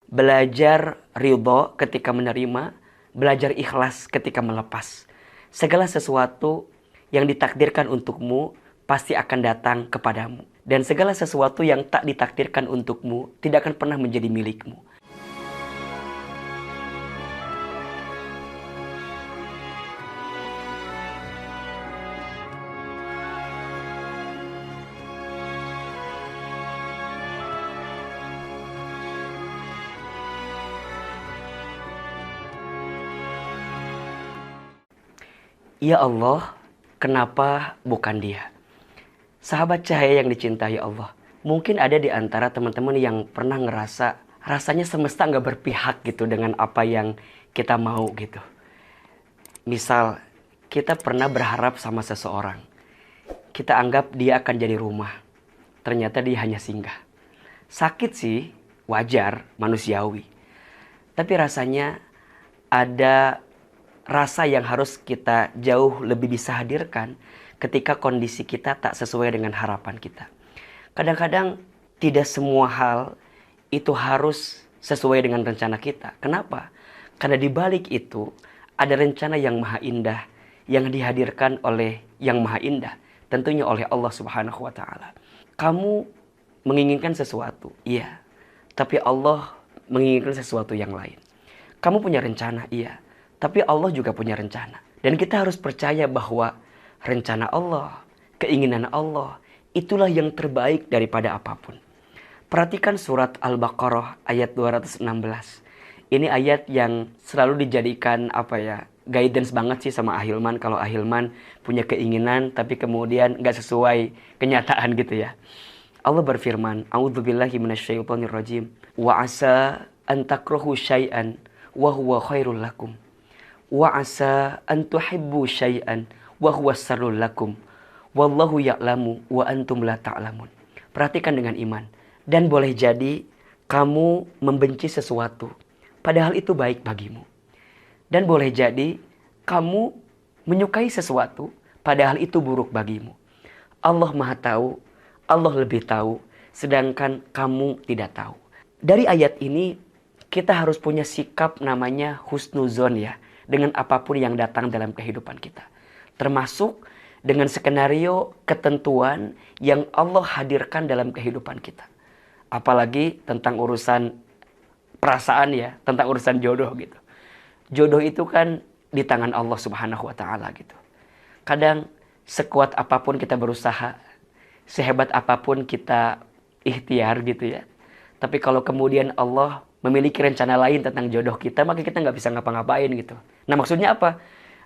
Belajar ridho ketika menerima, belajar ikhlas ketika melepas. Segala sesuatu yang ditakdirkan untukmu pasti akan datang kepadamu. Dan segala sesuatu yang tak ditakdirkan untukmu tidak akan pernah menjadi milikmu. Ya Allah, kenapa bukan dia? Sahabat cahaya yang dicintai Allah. Mungkin ada di antara teman-teman yang pernah ngerasa rasanya semesta nggak berpihak gitu dengan apa yang kita mau gitu. Misal, kita pernah berharap sama seseorang. Kita anggap dia akan jadi rumah. Ternyata dia hanya singgah. Sakit sih, wajar, manusiawi. Tapi rasanya ada rasa yang harus kita jauh lebih bisa hadirkan ketika kondisi kita tak sesuai dengan harapan kita. Kadang-kadang tidak semua hal itu harus sesuai dengan rencana kita. Kenapa? Karena di balik itu ada rencana yang maha indah yang dihadirkan oleh yang maha indah, tentunya oleh Allah Subhanahu wa taala. Kamu menginginkan sesuatu, iya. Tapi Allah menginginkan sesuatu yang lain. Kamu punya rencana, iya. Tapi Allah juga punya rencana. Dan kita harus percaya bahwa rencana Allah, keinginan Allah, itulah yang terbaik daripada apapun. Perhatikan surat Al-Baqarah ayat 216. Ini ayat yang selalu dijadikan guidance banget sih sama Ahilman. Kalau Ahilman punya keinginan tapi kemudian gak sesuai kenyataan gitu ya. Allah berfirman, A'udzubillahi minasyaitonirrajim. Wa asa an takrahu syai'an wa huwa khairul lakum. Wa asa an tuhibbu syai'an wa huwa syarrul lakum. Wallahu ya'lamu wa antum la ta'lamun. Perhatikan dengan iman. Dan boleh jadi kamu membenci sesuatu padahal itu baik bagimu. Dan boleh jadi kamu menyukai sesuatu padahal itu buruk bagimu. Allah Maha tahu, Allah lebih tahu, sedangkan kamu tidak tahu. Dari ayat ini kita harus punya sikap namanya husnuzon ya, dengan apapun yang datang dalam kehidupan kita. Termasuk dengan skenario ketentuan yang Allah hadirkan dalam kehidupan kita. Apalagi tentang urusan perasaan ya, tentang urusan jodoh gitu. Jodoh itu kan di tangan Allah Subhanahu wa taala gitu. Kadang sekuat apapun kita berusaha, sehebat apapun kita ikhtiar gitu ya. Tapi kalau kemudian Allah memiliki rencana lain tentang jodoh kita, maka kita nggak bisa ngapa-ngapain gitu. Nah maksudnya apa?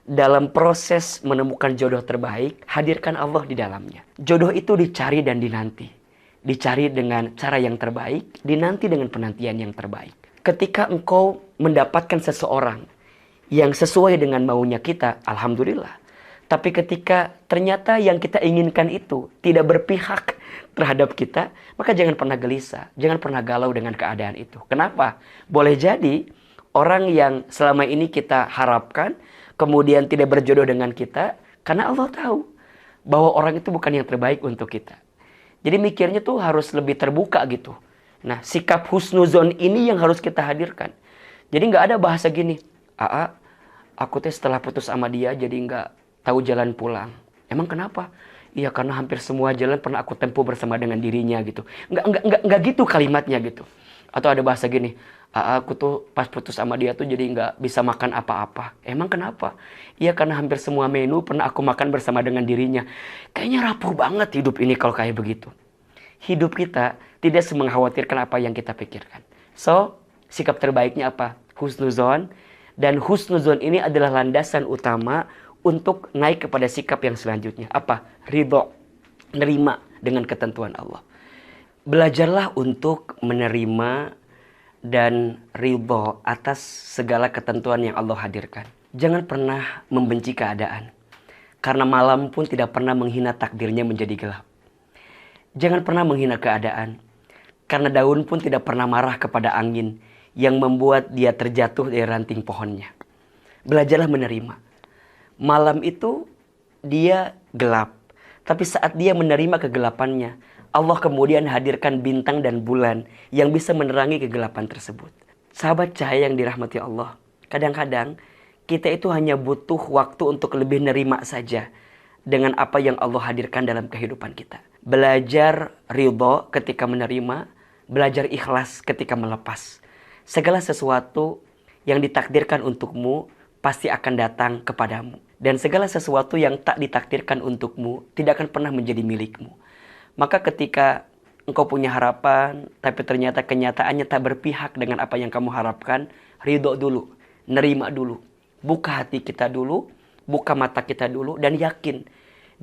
Dalam proses menemukan jodoh terbaik, hadirkan Allah di dalamnya. Jodoh itu dicari dan dinanti. Dicari dengan cara yang terbaik, dinanti dengan penantian yang terbaik. Ketika engkau mendapatkan seseorang yang sesuai dengan maunya kita, alhamdulillah. Tapi ketika ternyata yang kita inginkan itu tidak berpihak terhadap kita, maka jangan pernah gelisah, jangan pernah galau dengan keadaan itu. Kenapa? Boleh jadi orang yang selama ini kita harapkan, kemudian tidak berjodoh dengan kita, karena Allah tahu bahwa orang itu bukan yang terbaik untuk kita. Jadi mikirnya tuh harus lebih terbuka gitu. Nah, sikap husnuzon ini yang harus kita hadirkan. Jadi nggak ada bahasa gini, aku teh setelah putus sama dia jadi nggak tahu jalan pulang. Emang kenapa? Iya karena hampir semua jalan pernah aku tempuh bersama dengan dirinya gitu. Nggak gitu kalimatnya gitu. Atau ada bahasa gini, aku tuh pas putus sama dia tuh jadi nggak bisa makan apa-apa. Emang kenapa? Iya karena hampir semua menu pernah aku makan bersama dengan dirinya. Kayaknya rapuh banget hidup ini kalau kayak begitu. Hidup kita tidak semengkhawatirkan apa yang kita pikirkan. So, sikap terbaiknya apa? Husnuzon. Dan husnuzon ini adalah landasan utama untuk naik kepada sikap yang selanjutnya. Apa? Ridho. Nerima dengan ketentuan Allah. Belajarlah untuk menerima dan ridho atas segala ketentuan yang Allah hadirkan. Jangan pernah membenci keadaan. Karena malam pun tidak pernah menghina takdirnya menjadi gelap. Jangan pernah menghina keadaan. Karena daun pun tidak pernah marah kepada angin yang membuat dia terjatuh dari ranting pohonnya. Belajarlah menerima. Malam itu dia gelap. Tapi saat dia menerima kegelapannya, Allah kemudian hadirkan bintang dan bulan yang bisa menerangi kegelapan tersebut. Sahabat cahaya yang dirahmati Allah, kadang-kadang kita itu hanya butuh waktu untuk lebih nerima saja dengan apa yang Allah hadirkan dalam kehidupan kita. Belajar ridho ketika menerima, belajar ikhlas ketika melepas. Segala sesuatu yang ditakdirkan untukmu pasti akan datang kepadamu. Dan segala sesuatu yang tak ditakdirkan untukmu tidak akan pernah menjadi milikmu. Maka ketika engkau punya harapan, tapi ternyata kenyataannya tak berpihak dengan apa yang kamu harapkan, ridho dulu, nerima dulu. Buka hati kita dulu, buka mata kita dulu, dan yakin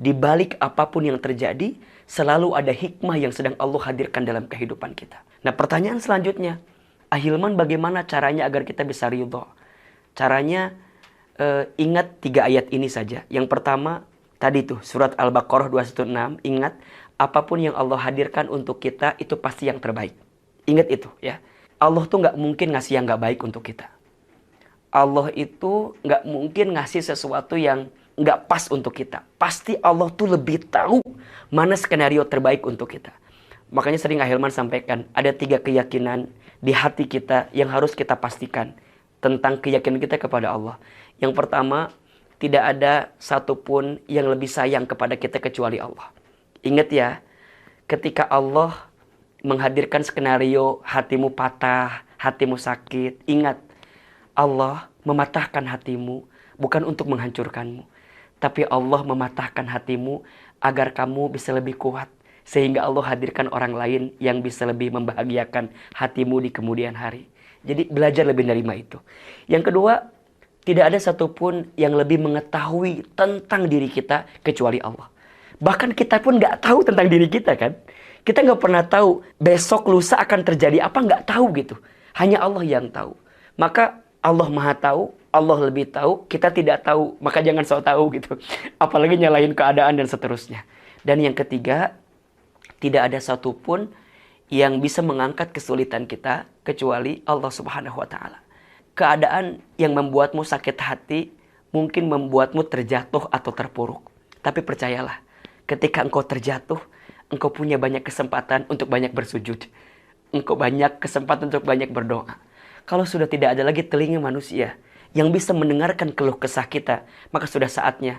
di balik apapun yang terjadi, selalu ada hikmah yang sedang Allah hadirkan dalam kehidupan kita. Nah, pertanyaan selanjutnya, Ahilman, bagaimana caranya agar kita bisa ridho? Caranya, ingat 3 ayat ini saja. Yang pertama, tadi tuh surat Al-Baqarah 216, ingat, apapun yang Allah hadirkan untuk kita, itu pasti yang terbaik. Ingat itu ya. Allah tuh gak mungkin ngasih yang gak baik untuk kita. Allah itu gak mungkin ngasih sesuatu yang gak pas untuk kita. Pasti Allah tuh lebih tahu mana skenario terbaik untuk kita. Makanya sering Ahilman sampaikan, ada 3 keyakinan di hati kita yang harus kita pastikan tentang keyakinan kita kepada Allah. Yang pertama, tidak ada satupun yang lebih sayang kepada kita kecuali Allah. Ingat ya, ketika Allah menghadirkan skenario hatimu patah, hatimu sakit, ingat, Allah mematahkan hatimu bukan untuk menghancurkanmu, tapi Allah mematahkan hatimu agar kamu bisa lebih kuat, sehingga Allah hadirkan orang lain yang bisa lebih membahagiakan hatimu di kemudian hari. Jadi belajar lebih menerima itu. Yang kedua, tidak ada satupun yang lebih mengetahui tentang diri kita kecuali Allah. Bahkan kita pun gak tahu tentang diri kita kan. Kita gak pernah tahu besok lusa akan terjadi apa, gak tahu gitu. Hanya Allah yang tahu. Maka Allah Maha tahu, Allah lebih tahu, kita tidak tahu. Maka jangan sok tahu gitu. Apalagi nyalahin keadaan dan seterusnya. Dan yang ketiga, tidak ada satupun yang bisa mengangkat kesulitan kita kecuali Allah Subhanahu wa Ta'ala. Keadaan yang membuatmu sakit hati mungkin membuatmu terjatuh atau terpuruk. Tapi percayalah, ketika engkau terjatuh, engkau punya banyak kesempatan untuk banyak bersujud. Engkau banyak kesempatan untuk banyak berdoa. Kalau sudah tidak ada lagi telinga manusia yang bisa mendengarkan keluh kesah kita, maka sudah saatnya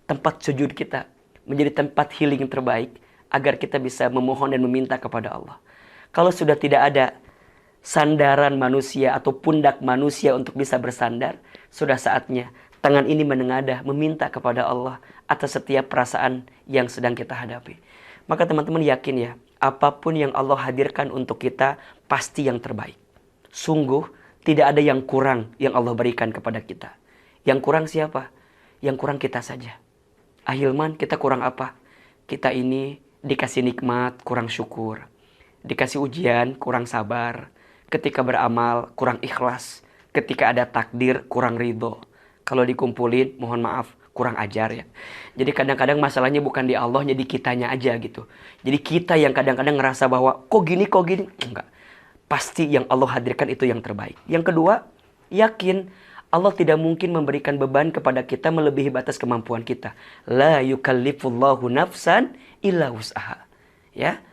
tempat sujud kita menjadi tempat healing terbaik agar kita bisa memohon dan meminta kepada Allah. Kalau sudah tidak ada sandaran manusia atau pundak manusia untuk bisa bersandar, sudah saatnya tangan ini menengadah meminta kepada Allah atas setiap perasaan yang sedang kita hadapi. Maka teman-teman yakin ya, apapun yang Allah hadirkan untuk kita pasti yang terbaik. Sungguh tidak ada yang kurang yang Allah berikan kepada kita. Yang kurang siapa? Yang kurang kita saja. Ahilman, kita kurang apa? Kita ini dikasih nikmat, kurang syukur. Dikasih ujian, kurang sabar. Ketika beramal, kurang ikhlas. Ketika ada takdir, kurang ridho. Kalau dikumpulin, mohon maaf, kurang ajar ya. Jadi kadang-kadang masalahnya bukan di Allah, jadi kitanya aja gitu. Jadi kita yang kadang-kadang ngerasa bahwa kok gini. Enggak. Pasti yang Allah hadirkan itu yang terbaik. Yang kedua, yakin Allah tidak mungkin memberikan beban kepada kita melebihi batas kemampuan kita. La yukallifullahu nafsan illa wus'aha. Ya,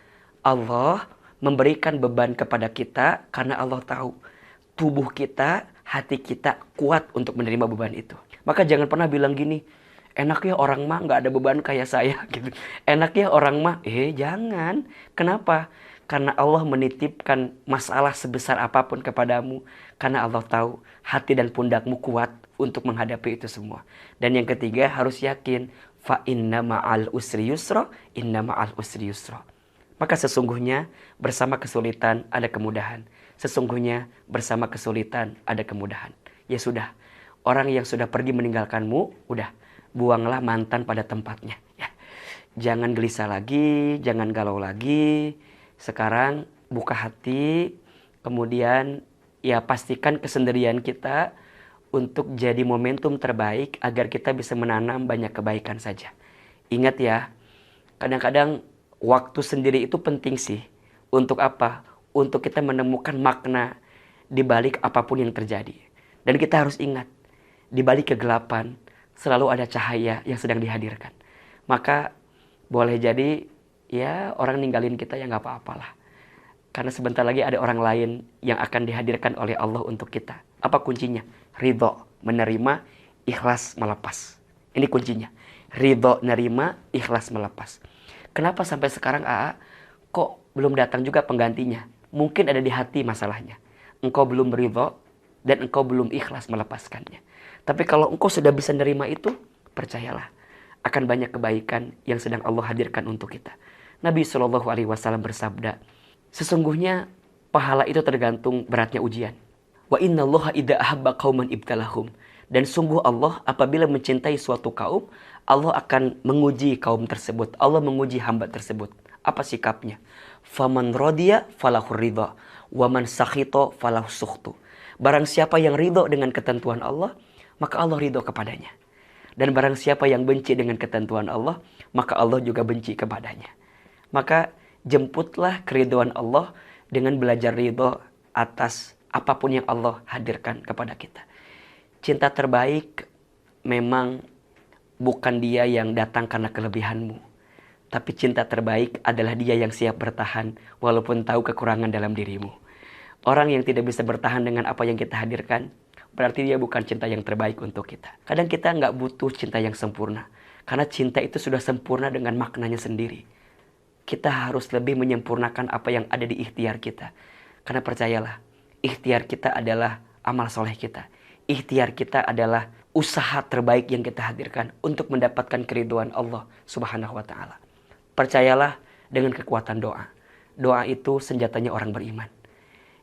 Allah memberikan beban kepada kita karena Allah tahu tubuh kita, hati kita kuat untuk menerima beban itu. Maka jangan pernah bilang gini, enaknya orang mah gak ada beban kayak saya gitu. Enaknya orang mah, jangan. Kenapa? Karena Allah menitipkan masalah sebesar apapun kepadamu. Karena Allah tahu hati dan pundakmu kuat untuk menghadapi itu semua. Dan yang ketiga harus yakin, fa inna ma'al usri yusra, inna ma'al usri yusra. Maka sesungguhnya bersama kesulitan ada kemudahan. Sesungguhnya bersama kesulitan ada kemudahan. Ya sudah, orang yang sudah pergi meninggalkanmu, udah, buanglah mantan pada tempatnya. Ya. Jangan gelisah lagi, jangan galau lagi. Sekarang buka hati, kemudian ya pastikan kesendirian kita untuk jadi momentum terbaik agar kita bisa menanam banyak kebaikan saja. Ingat ya, kadang-kadang waktu sendiri itu penting sih. Untuk apa? Untuk kita menemukan makna di balik apapun yang terjadi. Dan kita harus ingat, di balik kegelapan selalu ada cahaya yang sedang dihadirkan. Maka boleh jadi ya orang ninggalin kita ya gak apa-apalah. Karena sebentar lagi ada orang lain yang akan dihadirkan oleh Allah untuk kita. Apa kuncinya? Ridho, menerima, ikhlas, melepas. Ini kuncinya. Ridho, nerima, ikhlas, melepas. Kenapa sampai sekarang AA kok belum datang juga penggantinya? Mungkin ada di hati masalahnya. Engkau belum ridho dan engkau belum ikhlas melepaskannya. Tapi kalau engkau sudah bisa nerima itu, percayalah akan banyak kebaikan yang sedang Allah hadirkan untuk kita. Nabi SAW bersabda, sesungguhnya pahala itu tergantung beratnya ujian. Wa innallaha idza ahabba qauman ibtalahum. Dan sungguh Allah apabila mencintai suatu kaum, Allah akan menguji kaum tersebut. Allah menguji hamba tersebut. Apa sikapnya? Faman radiya falahu ridha, wa man sakhita falahu sukhtu. Barang siapa yang ridho dengan ketentuan Allah, maka Allah ridho kepadanya. Dan barang siapa yang benci dengan ketentuan Allah, maka Allah juga benci kepadanya. Maka jemputlah keridhaan Allah dengan belajar ridho atas apapun yang Allah hadirkan kepada kita. Cinta terbaik memang bukan dia yang datang karena kelebihanmu. Tapi cinta terbaik adalah dia yang siap bertahan walaupun tahu kekurangan dalam dirimu. Orang yang tidak bisa bertahan dengan apa yang kita hadirkan, berarti dia bukan cinta yang terbaik untuk kita. Kadang kita nggak butuh cinta yang sempurna. Karena cinta itu sudah sempurna dengan maknanya sendiri. Kita harus lebih menyempurnakan apa yang ada di ikhtiar kita. Karena percayalah, ikhtiar kita adalah amal soleh kita. Ikhtiar kita adalah usaha terbaik yang kita hadirkan untuk mendapatkan keridhaan Allah Subhanahu wa ta'ala. Percayalah dengan kekuatan doa. Doa itu senjatanya orang beriman.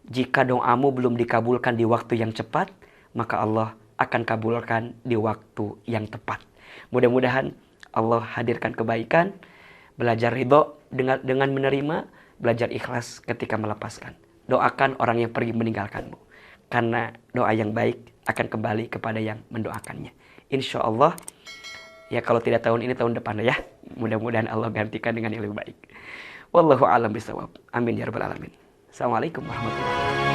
Jika doamu belum dikabulkan di waktu yang cepat, maka Allah akan kabulkan di waktu yang tepat. Mudah-mudahan Allah hadirkan kebaikan, belajar ridho dengan menerima, belajar ikhlas ketika melepaskan. Doakan orang yang pergi meninggalkanmu. Karena doa yang baik akan kembali kepada yang mendoakannya. Insya Allah, ya kalau tidak tahun ini, tahun depan ya. Mudah-mudahan Allah gantikan dengan yang lebih baik. Wallahu a'lam bishawab. Amin ya rabbal alamin. Assalamualaikum warahmatullahi wabarakatuh.